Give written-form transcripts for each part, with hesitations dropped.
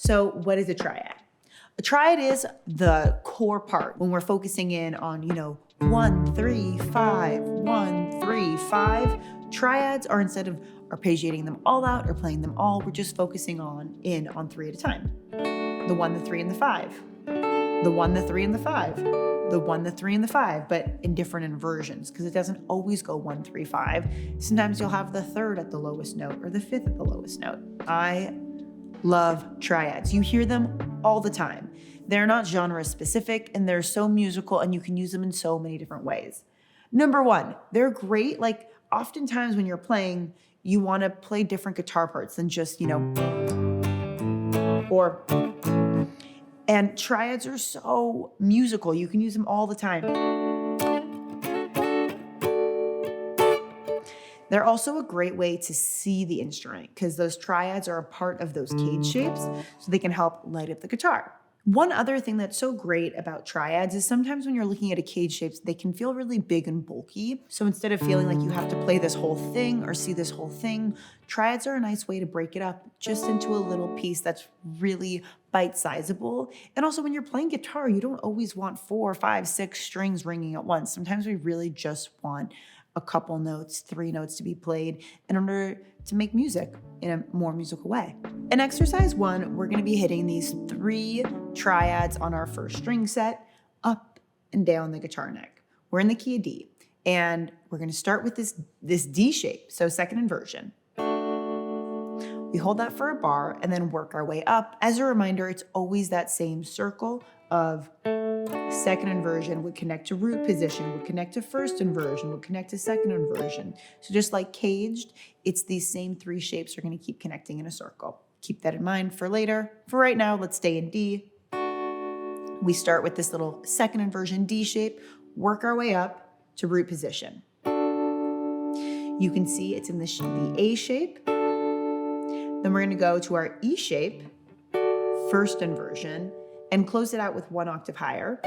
So what is a triad? A triad is the core part when we're focusing in on, 1, 3, 5, 1, 3, 5. Triads are, instead of arpeggiating them all out or playing them all, we're just focusing on 3 at a time. The 1, the 3, and the 5. The 1, the 3, and the 5. The 1, the 3, and the 5, but in different inversions, because it doesn't always go 1, 3, 5. Sometimes you'll have the 3rd at the lowest note or the 5th at the lowest note. I love triads. You hear them all the time. They're not genre specific and they're so musical and you can use them in so many different ways. Number 1, they're great. Like oftentimes when you're playing, you want to play different guitar parts than just, or, and triads are so musical. You can use them all the time. They're also a great way to see the instrument because those triads are a part of those CAGED shapes, so they can help light up the guitar. One other thing that's so great about triads is sometimes when you're looking at a CAGED shapes, they can feel really big and bulky. So instead of feeling like you have to play this whole thing or see this whole thing, triads are a nice way to break it up just into a little piece that's really bite-sizable. And also when you're playing guitar, you don't always want 4, 5, 6 strings ringing at once. Sometimes we really just want a couple notes, 3 notes to be played in order to make music in a more musical way. In exercise 1, we're gonna be hitting these 3 triads on our first string set, up and down the guitar neck. We're in the key of D, and we're gonna start with this D shape, so second inversion. We hold that for a bar and then work our way up. As a reminder, it's always that same circle of second inversion would connect to root position, would connect to first inversion, would connect to second inversion. So just like CAGED, it's these same 3 shapes are going to keep connecting in a circle. Keep that in mind for later. For right now, let's stay in D. We start with this little second inversion D shape, work our way up to root position. You can see it's in the A shape. Then we're going to go to our E shape, first inversion, and close it out with 1 octave higher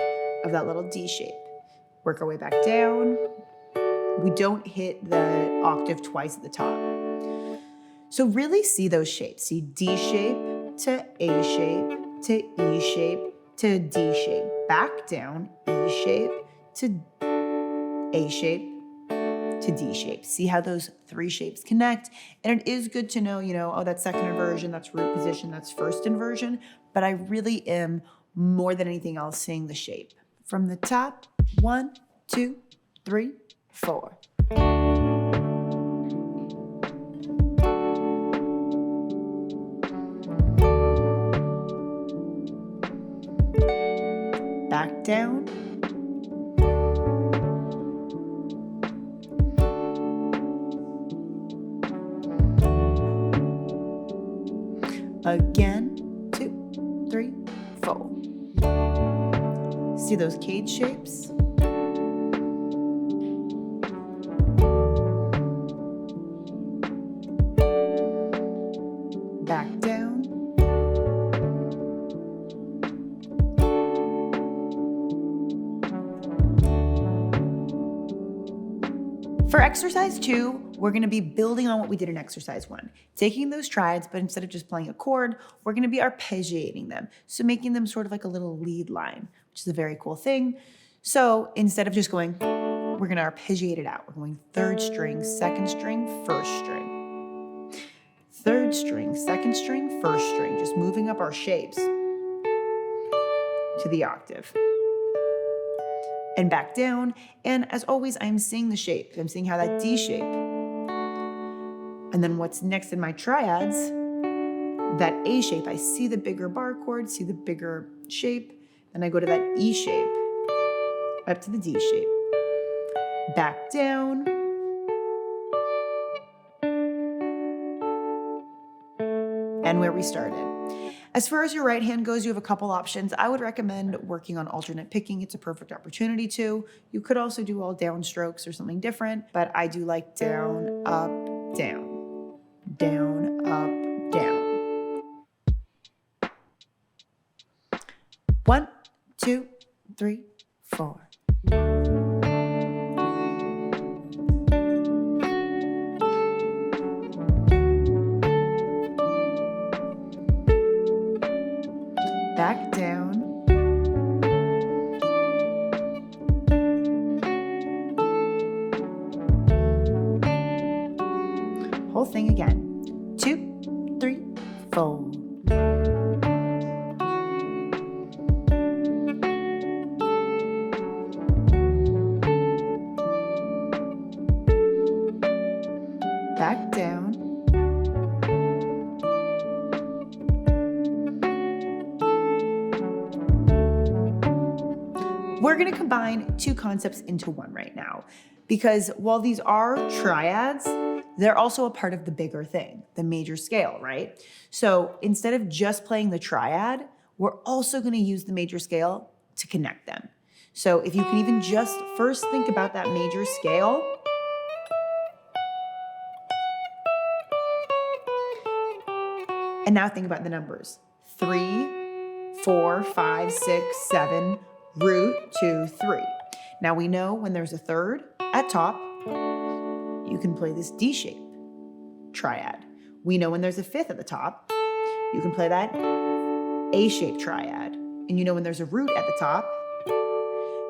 of that little D shape. Work our way back down. We don't hit the octave twice at the top. So really see those shapes. See D shape to A shape to E shape to D shape. Back down, E shape to A shape to D shape. See how those 3 shapes connect? And it is good to know, oh, that's second inversion, that's root position, that's first inversion. But I really am, more than anything else, seeing the shape. From the top, 1, 2, 3, 4. Back down. Again, 2, 3, 4. See those CAGED shapes? Back down. For exercise 2, we're going to be building on what we did in exercise 1. Taking those triads, but instead of just playing a chord, we're going to be arpeggiating them. So making them sort of like a little lead line, which is a very cool thing. So instead of just going, we're going to arpeggiate it out. We're going 3rd string, 2nd string, 1st string. 3rd string, 2nd string, 1st string. Just moving up our shapes to the octave. And back down. And as always, I'm seeing the shape. I'm seeing how that D shape. And then what's next in my triads, that A shape. I see the bigger bar chord, see the bigger shape. Then I go to that E shape, up to the D shape. Back down. And where we started. As far as your right hand goes, you have a couple options. I would recommend working on alternate picking. It's a perfect opportunity to. You could also do all downstrokes or something different, but I do like down, up, down, down, up, down. 1, 2, 3, 4. back down. Whole thing again. 2, 3, 4. Back down. We're going to combine two concepts into one right now, because while these are triads, they're also a part of the bigger thing, the major scale, right? So instead of just playing the triad, we're also going to use the major scale to connect them. So if you can even just first think about that major scale, and now think about the numbers. 3, 4, 5, 6, 7, root 2, 3. Now we know when there's a third at top, you can play this D shape triad. We know when there's a fifth at the top, you can play that A shaped triad. And you know when there's a root at the top,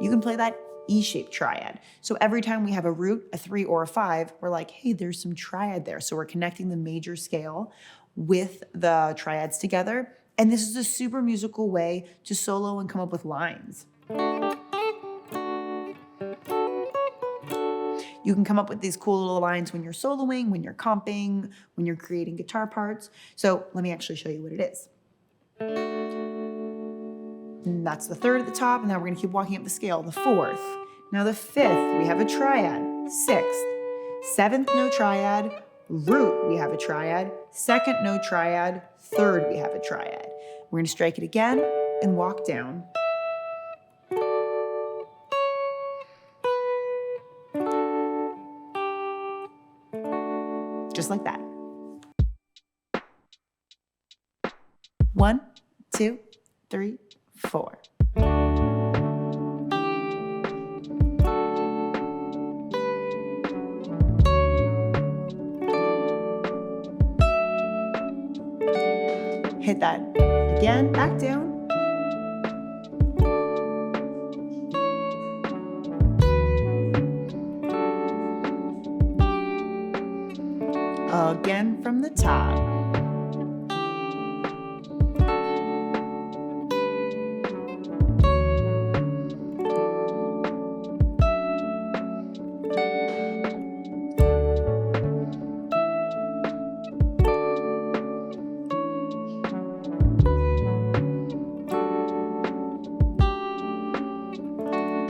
you can play that E shaped triad. So every time we have a root, a 3, or a 5, we're like, hey, there's some triad there. So we're connecting the major scale with the triads together. And this is a super musical way to solo and come up with lines. You can come up with these cool little lines when you're soloing, when you're comping, when you're creating guitar parts. So let me actually show you what it is. And that's the third at the top, and now we're gonna keep walking up the scale. The fourth. Now the fifth, we have a triad. Sixth. Seventh, no triad. Root, we have a triad. Second, no triad. Third, we have a triad. We're gonna strike it again and walk down. Just like that. 1, 2, 3, 4. Hit that again, back down. Again from the top.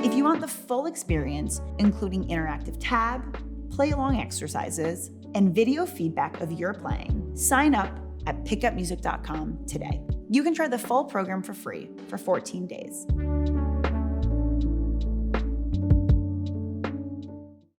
If you want the full experience, including interactive tab, play-along exercises, and video feedback of your playing, sign up at pickupmusic.com today. You can try the full program for free for 14 days.